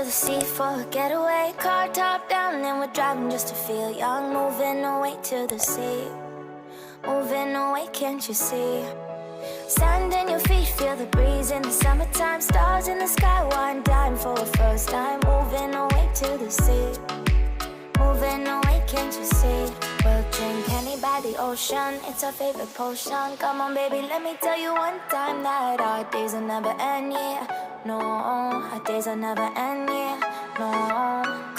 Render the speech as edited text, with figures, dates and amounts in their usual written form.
the sea for a getaway. Car top down and we're driving just to feel young. Moving away to the sea, moving away, can't you see? Sand in your feet, feel the breeze in the summertime. Stars in the sky, one dime for a first time. Moving away to the sea, moving away, can't you see? We'll drink honey by the ocean, it's our favorite potion. Come on baby, let me tell you one time that our days will never end, yeah. No, our days will never end, yeah. No,